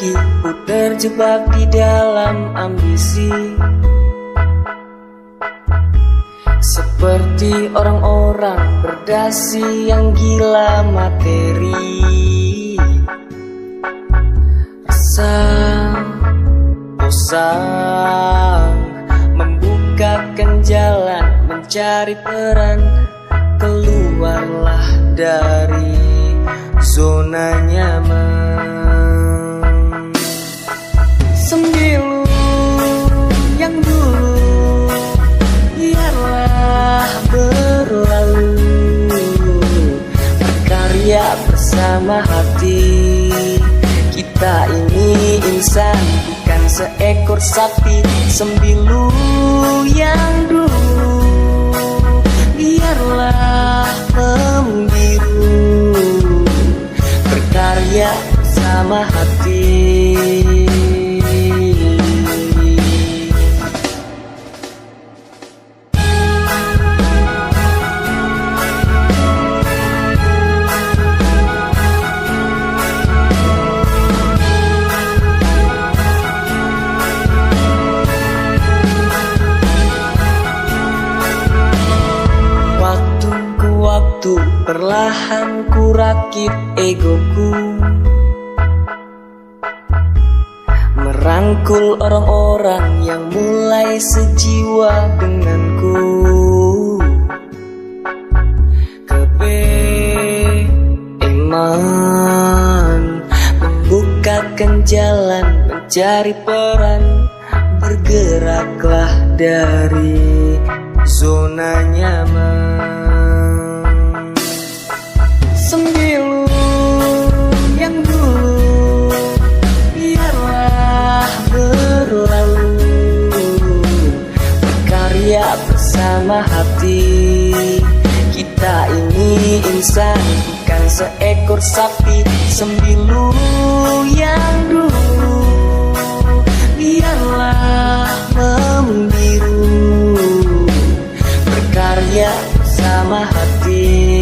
kakiku terjebak di dalam ambisi, seperti orang-orang berdasi yang gila materi. Rasa bosan membukakan jalan, mencari peran. Keluarlah dari zona nyaman. Sembilu yang dulu biarlah berlalu, berkarya bersama hati. Kita ini insan, bukan seekor sapi. Sembilu yang dulu biarlah membiru, berkarya bersama hati. Perlahan ku rakit egoku, merangkul orang-orang yang mulai sejiwa denganku. Kebeeman membukakan jalan, mencari peran. Bergeraklah dari zona nyaman. Sembilu yang dulu biarlah berlalu, berkarya bersama hati. Kita ini insan, bukan seekor sapi. Sembilu yang dulu biarlah membiru, berkarya bersama hati.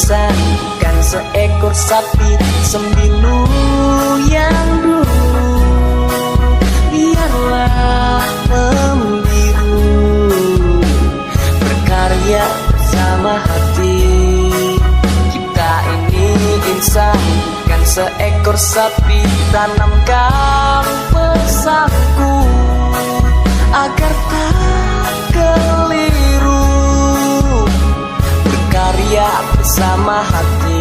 Bukan seekor sapi. Sembilu yang dulu biarlah membiru, berkarya bersama hati. Kita ini insan, bukan seekor sapi. Tanamkan pesanku agar tak keliru, berkarya bersama hati.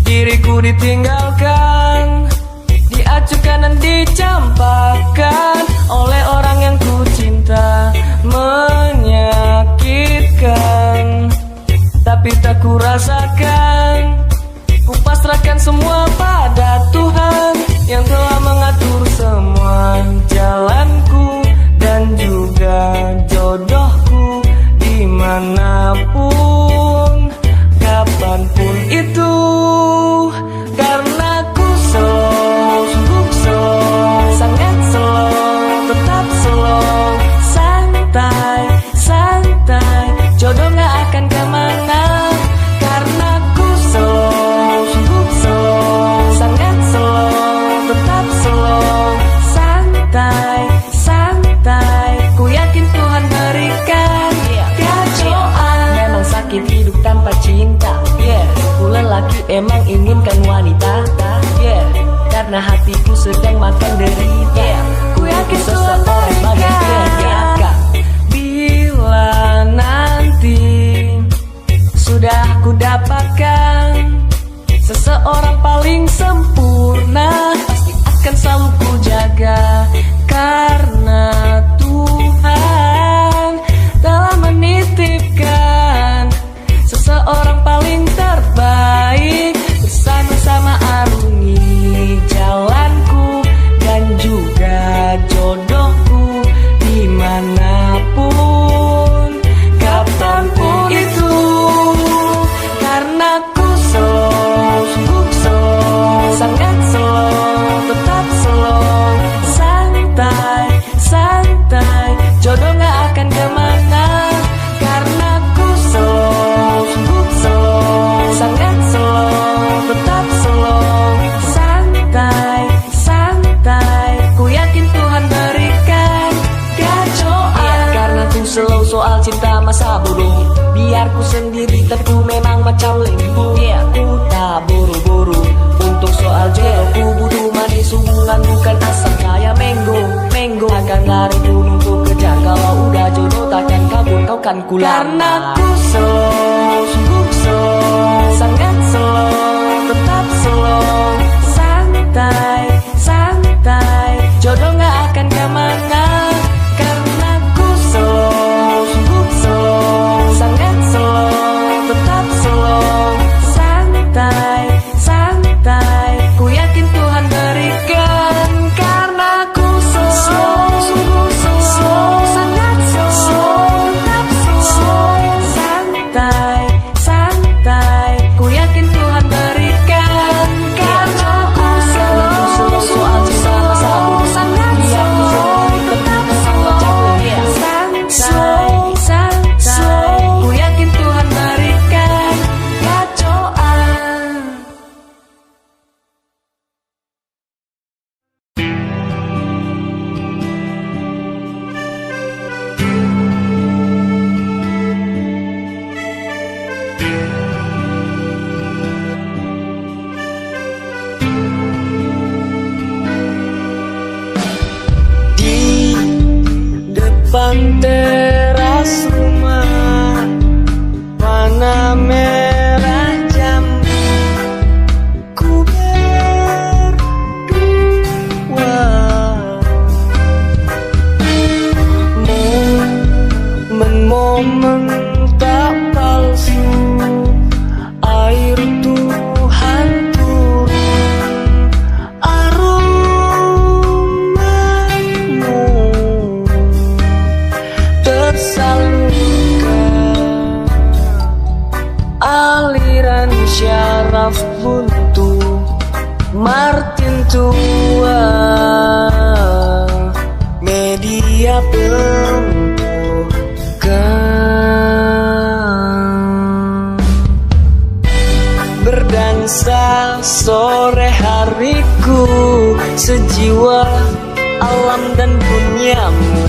Diriku ditinggalkan, diacukan dan dicampakkan oleh orang yang ku cinta. Menyakitkan, tapi tak ku rasakan. Ku pasrahkan semua pada Tuhan yang telah mengatur semua jalanku dan juga jodohku dimanapun, kapanpun itu. emang inginkan wanita, yeah. Karena hatiku sedang makan derita, ku yakin seseorang bahagia. Bila nanti sudah ku dapatkan seseorang paling sempurna, pasti akan selalu ku jaga. Karena Tuhan telah menitipkan seseorang paling terbaik, bersama-sama arungi jalanku dan juga jodohku dimanapun, kapanpun itu. Karena ku slow, sungguh slow, sangat slow, tetap slow, santai, santai, jodoh gak akan kemana. Karena ku slow, sungguh slow, sangat slow, tetap slow, santai, santai, ku yakin Tuhan berikan kecoaan. Karena ku slow soal cinta masa bodoh, biar ku sendiri tentu memang macam lembu. Yeah, ku tak buru-buru untuk soal jodoh, ku butuh manis hubungan bukan asam kayak mango. Mango akan lari pun untuk kejar, kalau udah jodoh takkan kabur, kau kan ku lamar. Karena ku slow, sungguh slow, sangat slow, tetap slow, santai, santai, jodoh gak akan kemana. Karena ku slow, sungguh slow, sangat slow, tetap slow, santai, santai, ku yakin Tuhan berikan. Karena ku slow, sungguh slow, sangat slow, tetap slow, santai, santai, ku yakin Tuhan berikan. Karena ku slow soal cinta masa bodoh, sangat slow, tetap slow, santai, santai, ku yakin Tuhan berikan kecoaan. Di depan teras rumah, warna merah jambu, ku berdua. Momen tak palsu, air Tuhan turun, aromamu tersalurkan, aliran syaraf buntu Martin tua, media pembukaan. Berdansa sore hariku, sejiwa alam dan duniamu,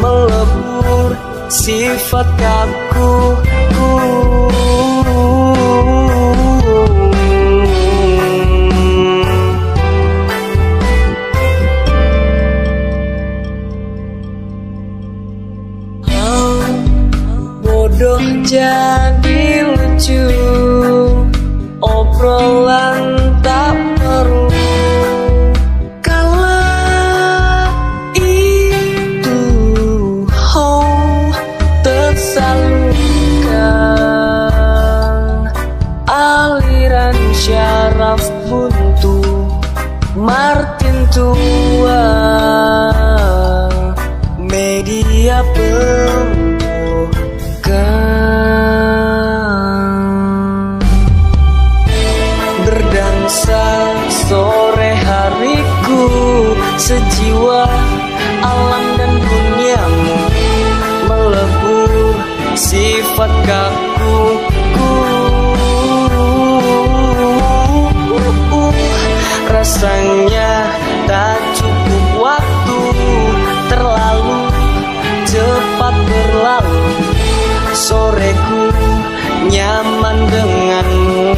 melebur sifat kakuku. Bodoh jadi lucu, obrolan tak perlu. Kala itu tersalurkan, aliran syaraf buntu Martin tua, media pembukaan. Berdansa sore hariku, sejiwa alam dan duniamu, melebur sifat kakuku. Rasanya tak cukup waktu, terlalu cepat berlalu. Soreku nyaman denganmu.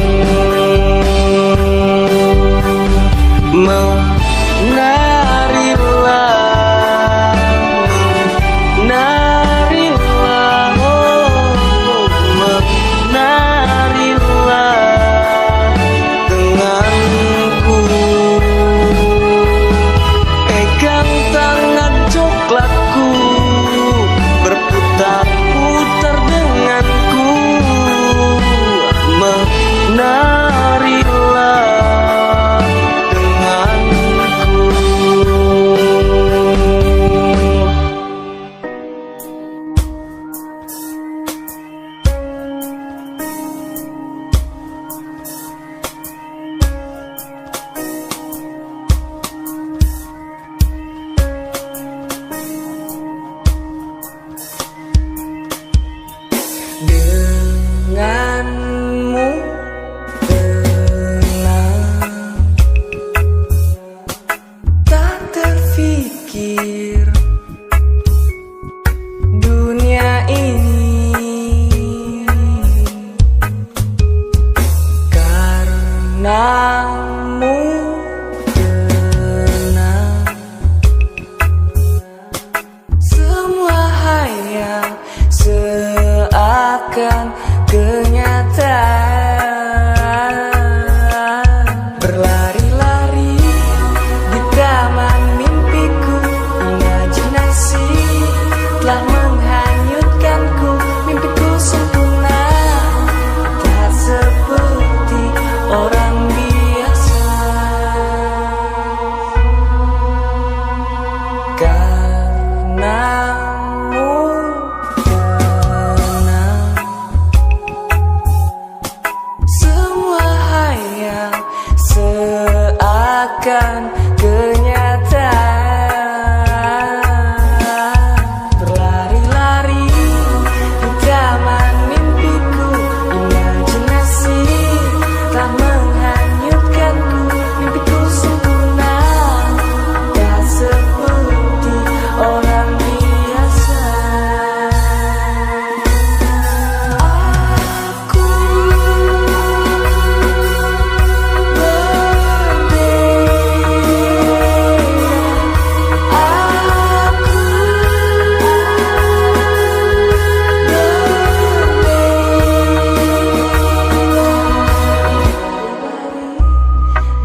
Namun tenang, semua hayal seakan kenyataan. Berlari-lari di taman mimpiku, imajinasi telah menghanyutkanku. Mimpiku sempurna, tak seperti orang biasa. Karenamu tenang, semua hayal seakan kenyataan. Berlari-lari di taman mimpiku, imajinasi tak menghanyutkanku. Mimpiku sempurna, tak seperti orang biasa. Aku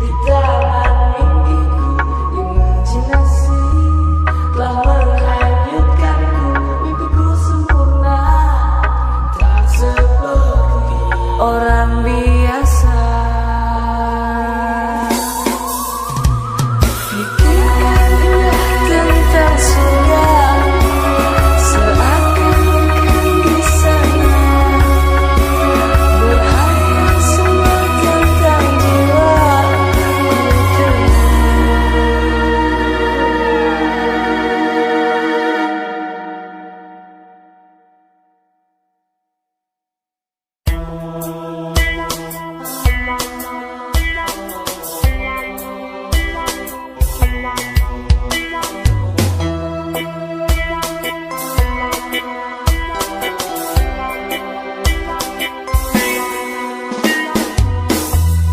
di taman mimpiku, imajinasi telah menghanyutkanku. Mimpiku sempurna, tak seperti orang biasa. Pikirkan tentang surga, seakan di sana. Berhayal semua tentang jiwa.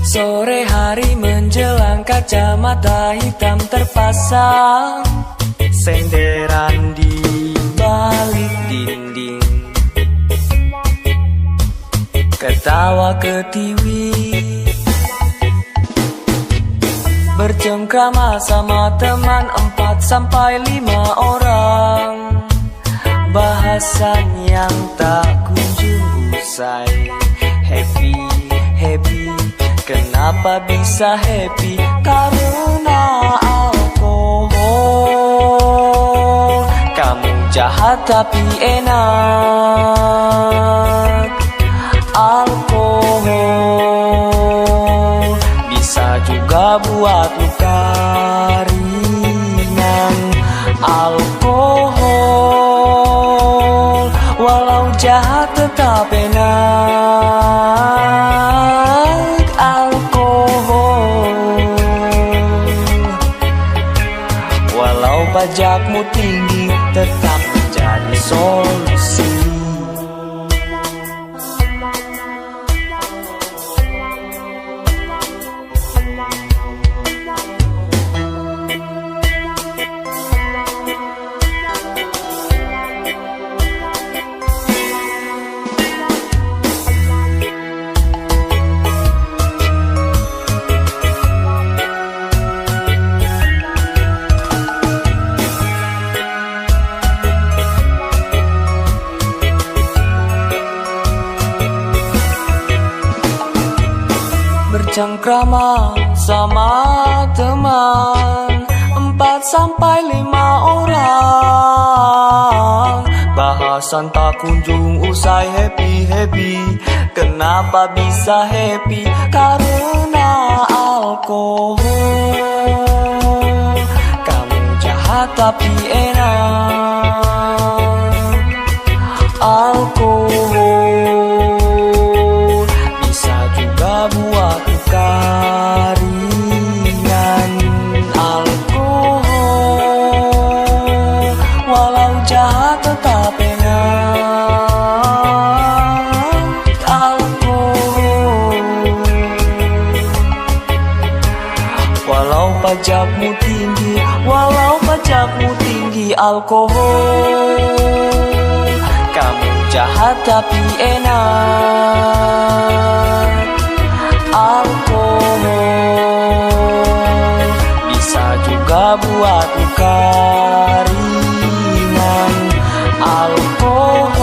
Sore hari menjelang, kacamata hitam terpasang, senderan di balik dinding, ketawa ketiwi, bercengkrama sama teman 4-5 orang. Bahasan yang tak kunjung usai. Happy, happy, kenapa bisa happy? Karena alkohol. Kamu jahat tapi enak. Alkohol bisa juga buat luka ringan. Alkohol walau jahat tetap enak. Alkohol walau pajakmu tinggi tetap menjadi solusi. Bercengkrama sama teman 4-5 orang. Bahasan tak kunjung usai. Happy, happy, kenapa bisa happy? Karena alkohol. Kamu jahat tapi enak. Alkohol bisa juga buat luka ringan. Alkohol walau jahat tetap enak. Alkohol pajakmu tinggi, walau pajakmu tinggi alkohol. Kamu jahat tapi enak. Alkohol bisa juga buat luka ringan. Alkohol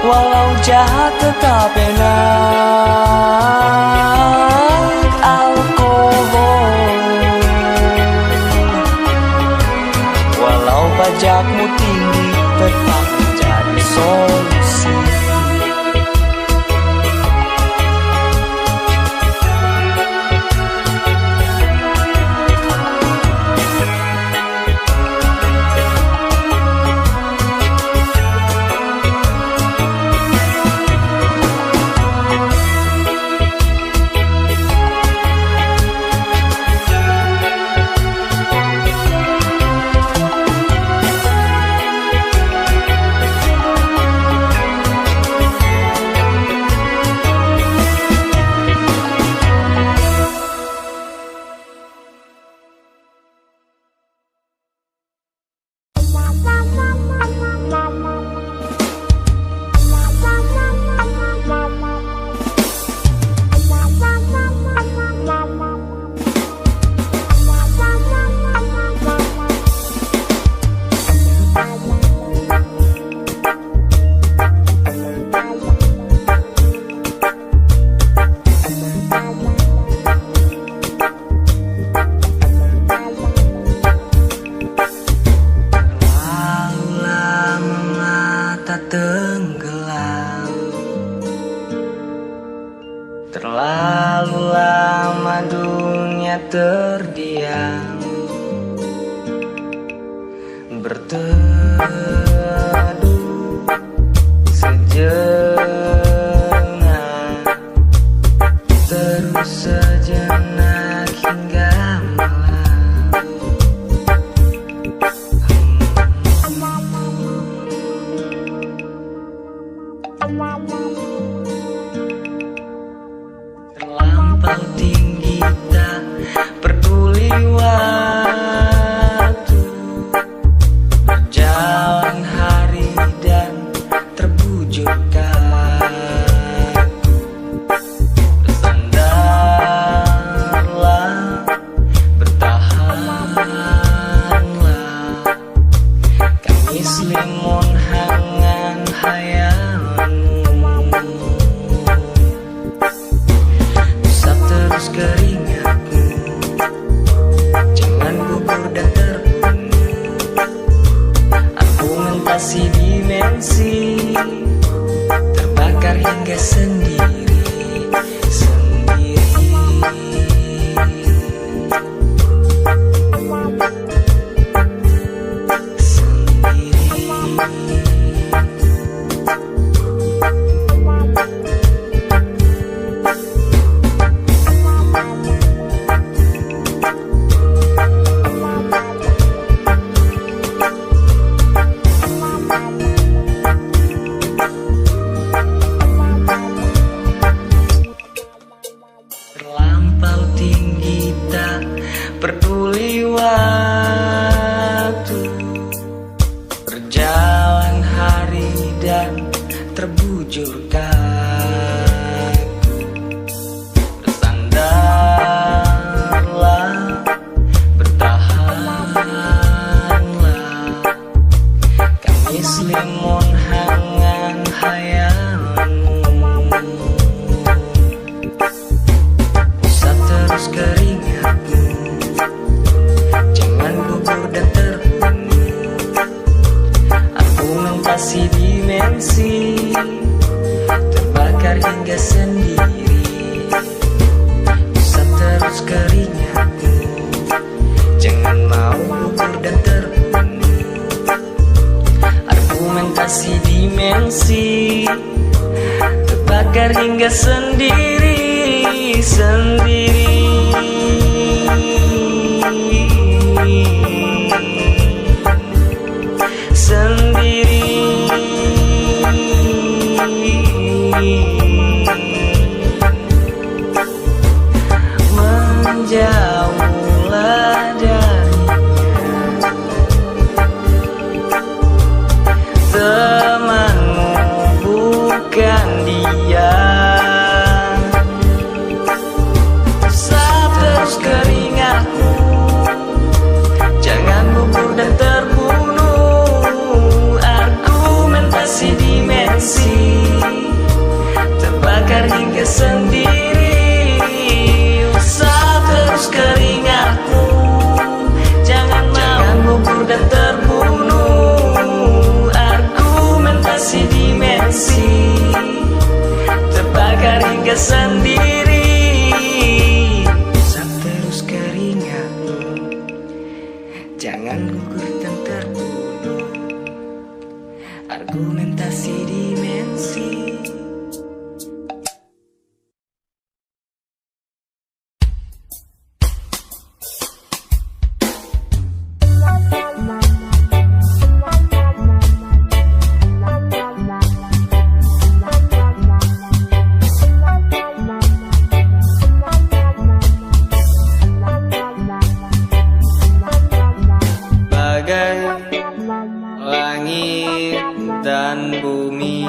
walau jahat tetap enak. Alkohol walau pajakmu tinggi tetap menjadi solusi. Terlalu lama dunia terdiam, berteduh sejenak, terus sejenak hingga malam. Terlampau tinggi tak peduli waktu, berjalan hari dan terbujur kaku. Bersandarlah, bertahanlah, kami selimun hangan hayalanmu. Usap terus keringatmu, jangan gugur dan terbunuh. Aku mentasi dimensi, terbakar hingga sendiri, sendiri. Terlampau tinggi tak peduli waktu, berjalan hari dan terbujur kaku. Bersandarlah, bertahanlah, kami selimun hangan hayalanmu. Usap terus keringatmu, jangan gugur dan terbunuh. Aku mentasi dimensi, terbakar hingga sendiri. Usap terus keringatmu, jangan mau gugur dan terbunuh. Argumentasi dimensi, terbakar hingga sendiri, sendiri. Sendiri, menjadi hingga sendiri. Usap terus keringatmu, jangan gugur dan terbunuh. Argumentasi dimensi terbakar hingga sendiri. Usap terus keringatmu, jangan gugur dan terbunuh. Argumentasi dimensi. Langit dan bumi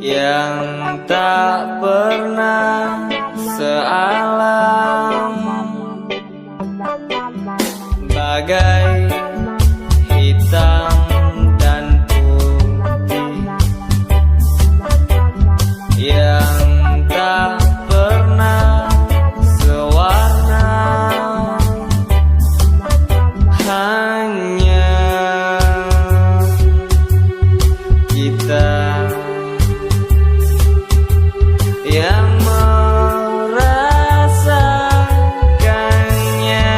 yang tak pernah sealam, bagai hitam dan putih yang tak pernah sewarna. Hanya kita yang merasakannya,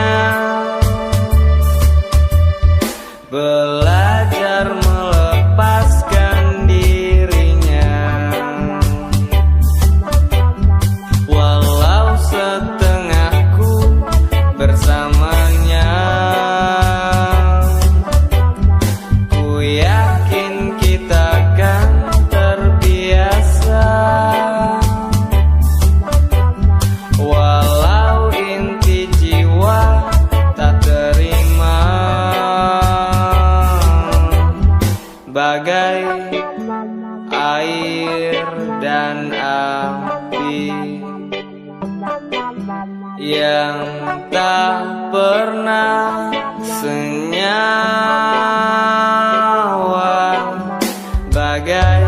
belajar melepaskan dirinya, walau setengahku bersamanya. Yakin kita kan terbiasa, walau inti jiwa tak terima, bagai air dan api yang tak pernah senyawa, bagai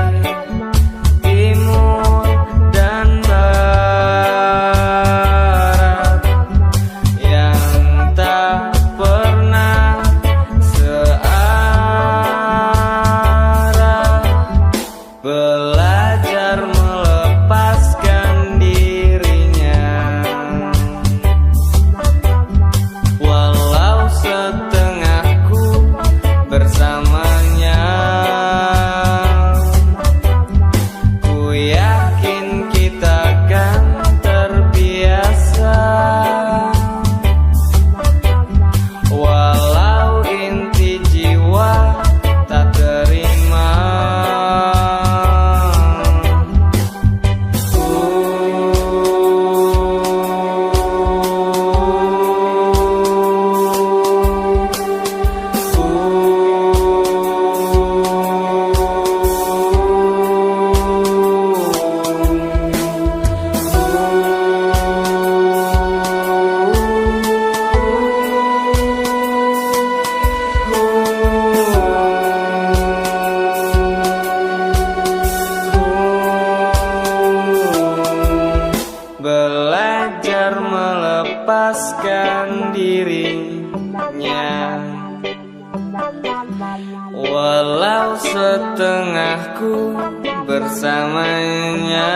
timur dan barat yang tak pernah searah, belajar melepaskan dirinya, walau setengahku bersamanya. Ku yakin kita kan terbiasa, walau inti jiwa tak terima. Belajar melepaskan dirinya, walau setengahku bersamanya.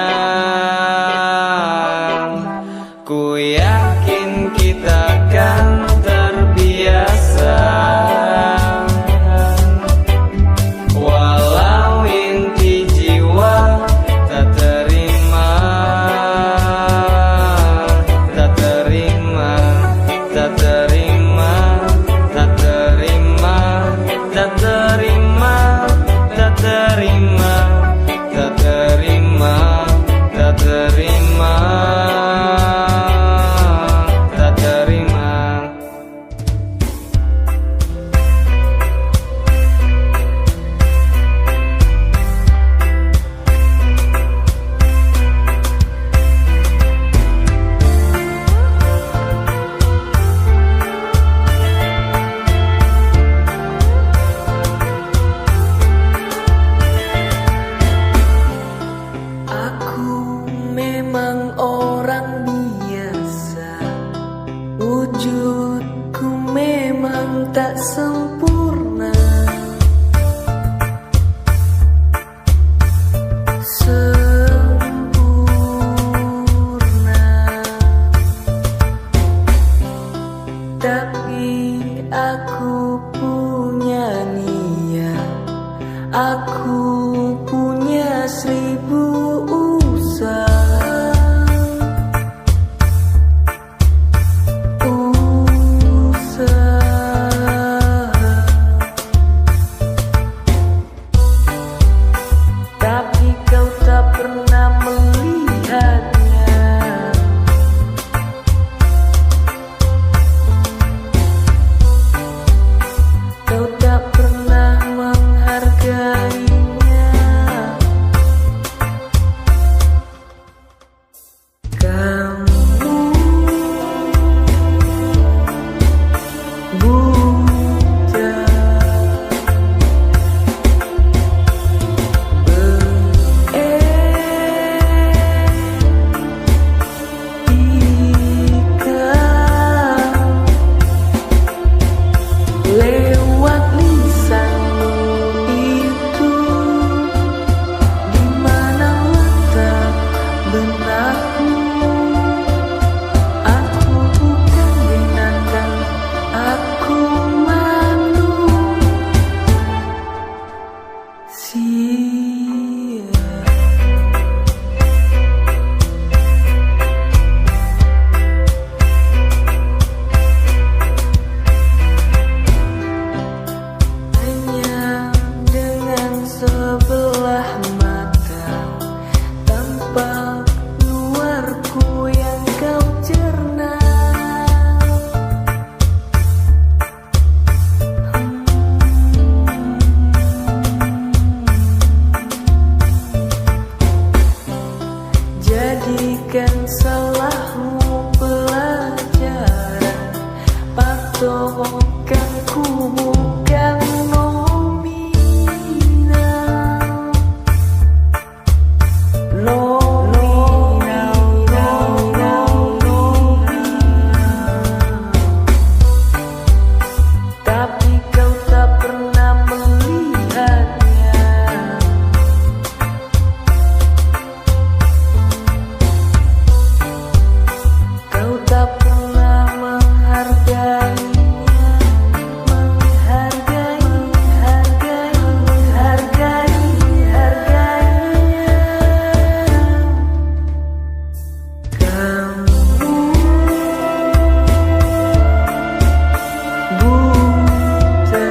Ku yakin kita kan terbiasa, walau inti jiwa tak terima, tak terima, tak terima, tak terima, tak terima, tak terima, tak terima, tak sempurna, tapi aku punya niat, aku punya 1000 usaha. Tapi kau tak pernah melihatnya. Kau tak pernah menghargainya. Kamu buta, lewat lisanmu itu, di mana letak benakmu. Aku bukan binatang, aku manusia. Hanya dengan sebelah mata tampak luarku yang kau cerna. Jadikan salahmu pelajaran, patokanku bukan nominal. Tapi kau tak pernah melihatnya. Kau tak pernah menghargainya. Kamu buta,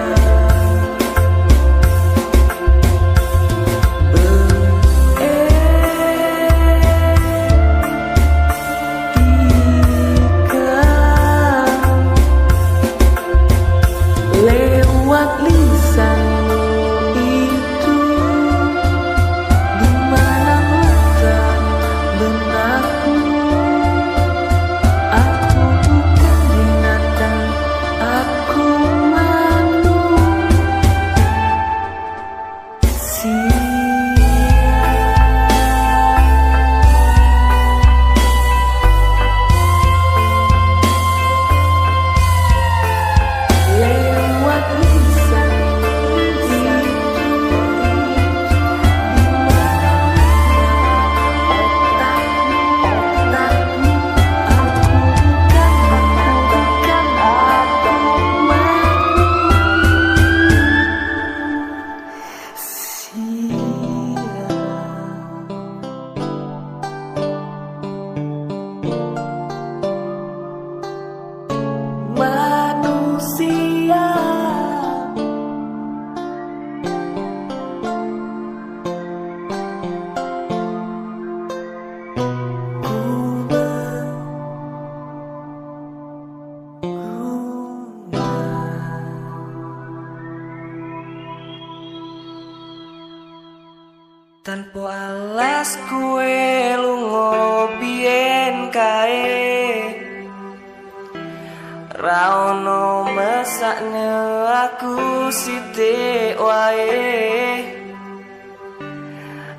lewat lisanmu itu, di mana letak benakmu. Aku bukan binatang, aku manusia. Lewat lisanmu itu, di mana otakmu, aku bukan binatang, aku manusia. Tanpa alas kue lungo bien kae, raono mesakne aku sithik wae.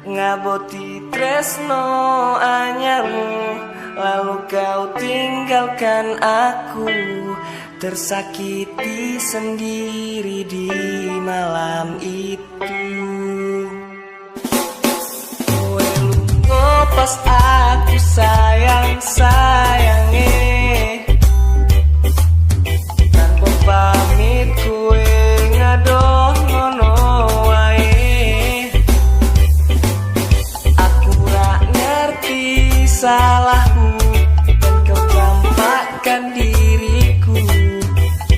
Ngaboti tresno anyarmu, lalu kau tinggalkan aku tersakiti sendiri di malam itu. Kowe lunga pas aku sayang-sayange, tanpa pamit kowe ngadoh ngono wae. Aku ra ngerti salahku dan kau campakkan diriku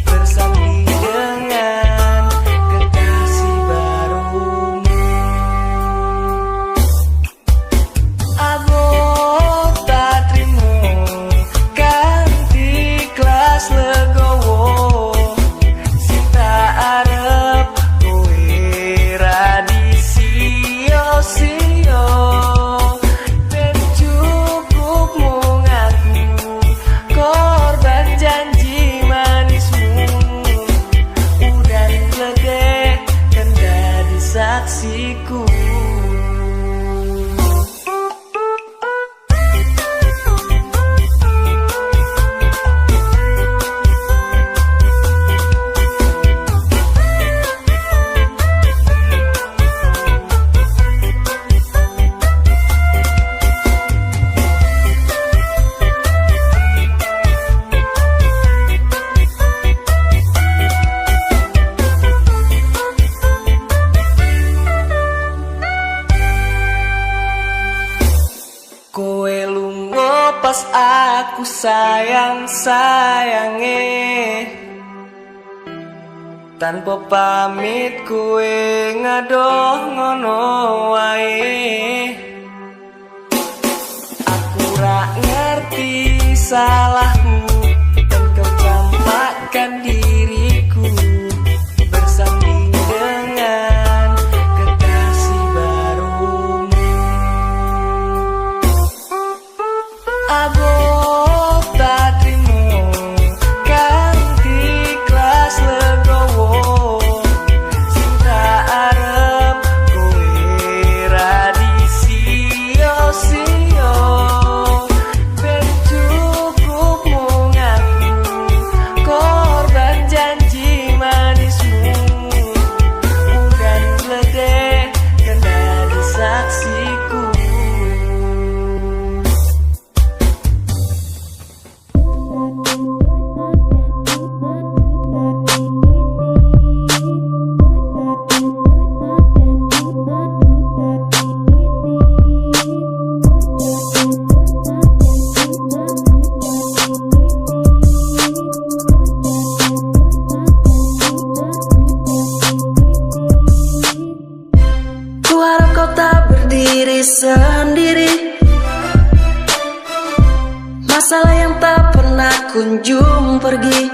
bersanding dengan kekasih barumu. Aku tak terima ganti kelas legowo, sinta arep kowe radisio-sio. Ben cukup mung aku korban janji manismu, udan ledek kan jadi saksiku. Kowe lunga pas aku sayang-sayange, tanpa pamit kowe ngadoh ngono wae. Aku ra ngerti salahku dan kau campakkan diriku bersanding dengan kekasih barumu. Aku tak terima ganti kelas legowo, sinta arep kowe radisio-sio. Ben cukup mung aku korban janji manismu, udan ledek kan jadi saksiku. Ku harap kau tak berdiri sendiri, masalah yang tak pernah kunjung pergi.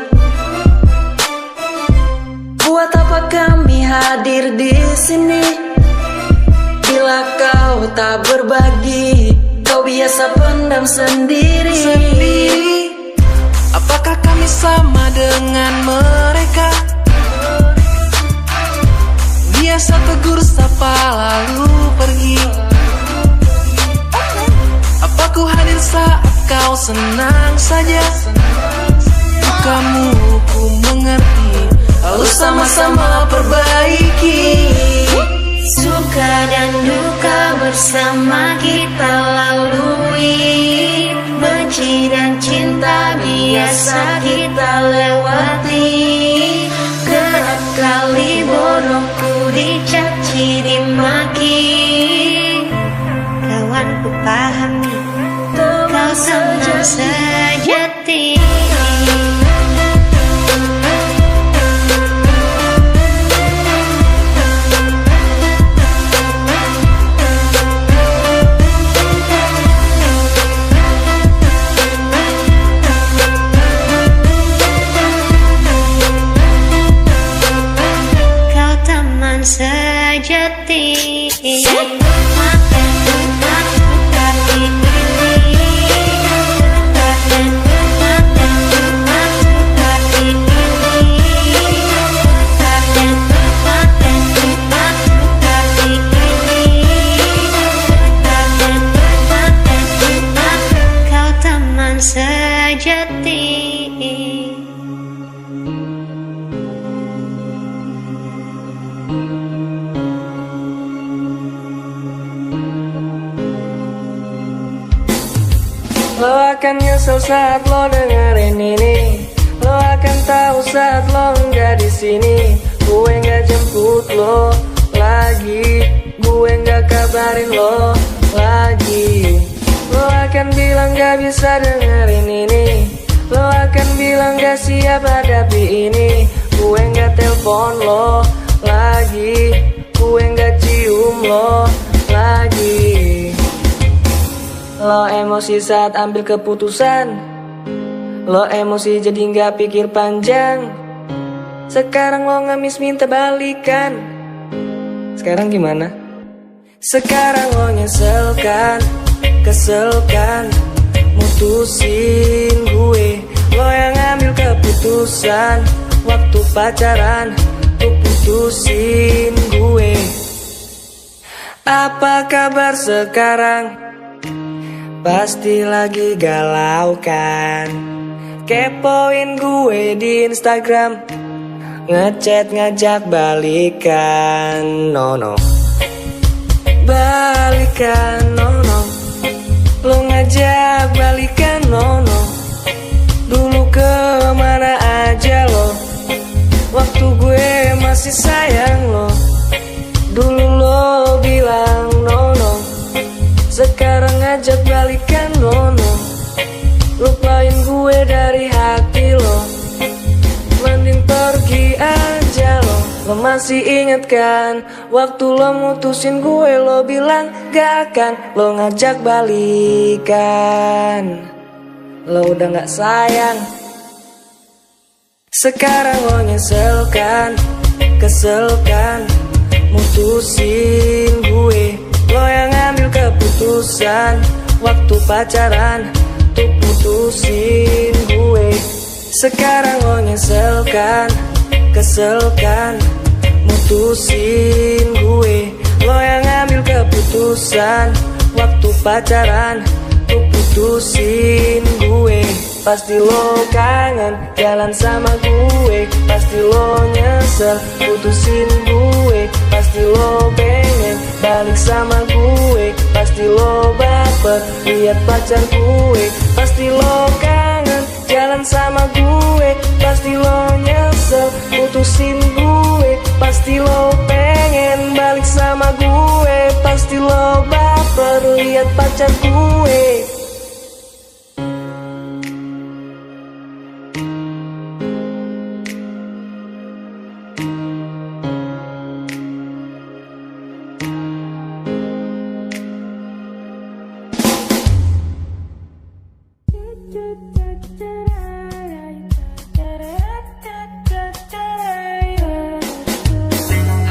Buat apa kami hadir di sini bila kau tak berbagi? Kau biasa pendam sendiri. Apakah kami sama dengan mereka? Biasa tegur sapa lalu pergi. Apa ku hadir saat kau senang saja? Dukamu ku mengerti, lalu sama-sama perbaiki. Suka dan duka bersama kita lalui, benci dan cinta biasa kita lewati. Kerap kali bodohku dicaci dimaki, kawan ku pahami kau sama sejati. Sejati. Lo akan nyesel saat lo dengerin ini. Lo akan tahu saat lo nggak di sini. Gue nggak jemput lo lagi, gue nggak kabarin lo lagi. Lo akan bilang gak bisa dengerin ini. Lo akan bilang gak siap hadapi ini. Gue gak telepon lo lagi, gue gak cium lo lagi. Lo emosi saat ambil keputusan. Lo emosi jadi gak pikir panjang. Sekarang lo ngemis minta balikan. Sekarang gimana? Sekarang lo nyesel kan, kesel kan, mutusin gue. Lo yang ambil keputusan waktu pacaran, tuh putusin gue. Apa kabar sekarang? Pasti lagi galau kan. Kepoin gue di Instagram, ngechat ngajak balikan. No no, balikan, no no. Lo ngajak balikan, no no. Dulu kemana aja lo, waktu gue masih sayang lo. Dulu lo bilang no no, sekarang ngajak balikan, no no. Lupain gue dari hati lo, mending pergi aja lo. Lo masih inget kan, waktu lo mutusin gue, lo bilang gak akan lo ngajak balikan. Lo udah gak sayang. Sekarang lo nyesel kan, kesel kan, mutusin gue. Lo yang ambil keputusan waktu pacaran, tuh putusin gue. Sekarang lo nyesel kan, kesel kan, mutusin gue. Lo yang ambil keputusan waktu pacaran, tuh putusin gue. Pasti lo kangen jalan sama gue. Pasti lo nyesel putusin gue. Pasti lo pengen balik sama gue. Pasti lo baper lihat pacar gue. Pasti lo kangen jalan sama gue. Pasti lo nyesel putusin gue. Pasti lo pengen balik sama gue. Pasti lo baper lihat pacar gue.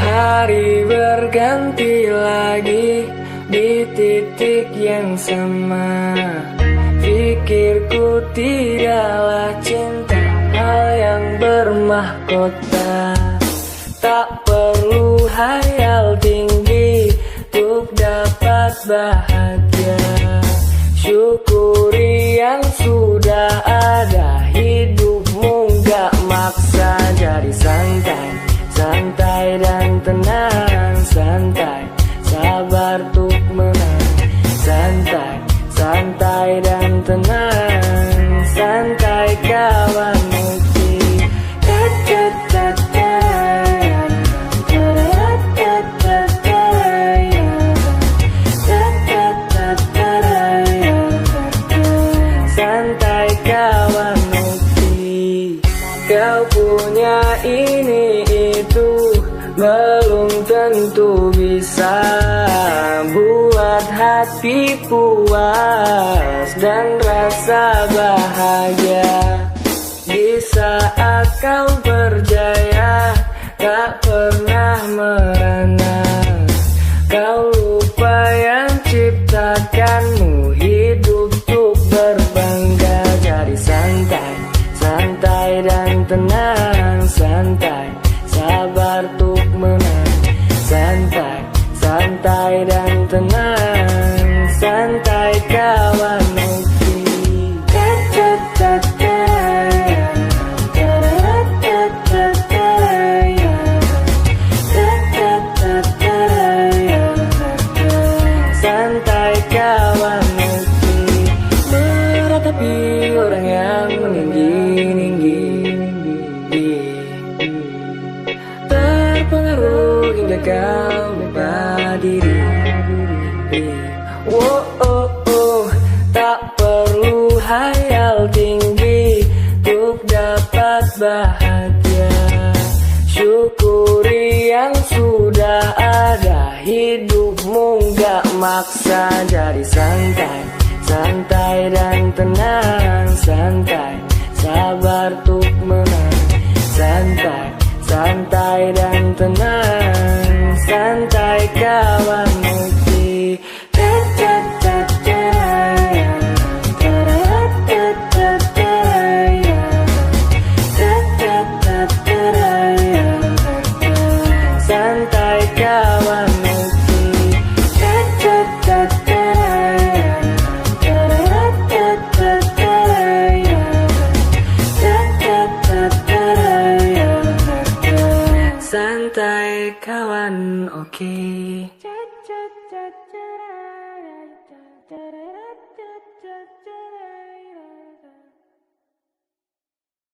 Hari berganti lagi di titik yang sama. Pikirku tidaklah cinta hal yang bermahkota. Tak perlu hayal tinggi untuk dapat bahagia. Syukuri yang sudah ada. Hidupmu gak maksa, jadi santai, santai dan tenang. Santai, sabar untuk menang. Santai, santai dan tenang. Santai kawan mukti. Santai kawan mukti. Kau punya ini itu belum tentu bisa buat hati puas dan rasa bahagia. Di saat kau berjaya tak pernah merana. Kau lupa yang ciptakanmu, hidup untuk berbangga. Jadi santai, santai dan tenang. Santai, sabar untuk menang. Santai, santai dan tenang. Santai kawan mukti. Santai kawan mukti. tapi orang yang meninggi-tinggi, terpengaruh hingga kau lupa diri. Oh, oh, oh, tak perlu hayal tinggi untuk dapat bahagia. Syukuri yang sudah ada, hidupmu gak maksa. Jadi santai, santai dan tenang. Santai, sabar untuk menang. Santai, santai dan tenang. Santai kawan Muki. Santai kawan Muki. Santai kawan, oke.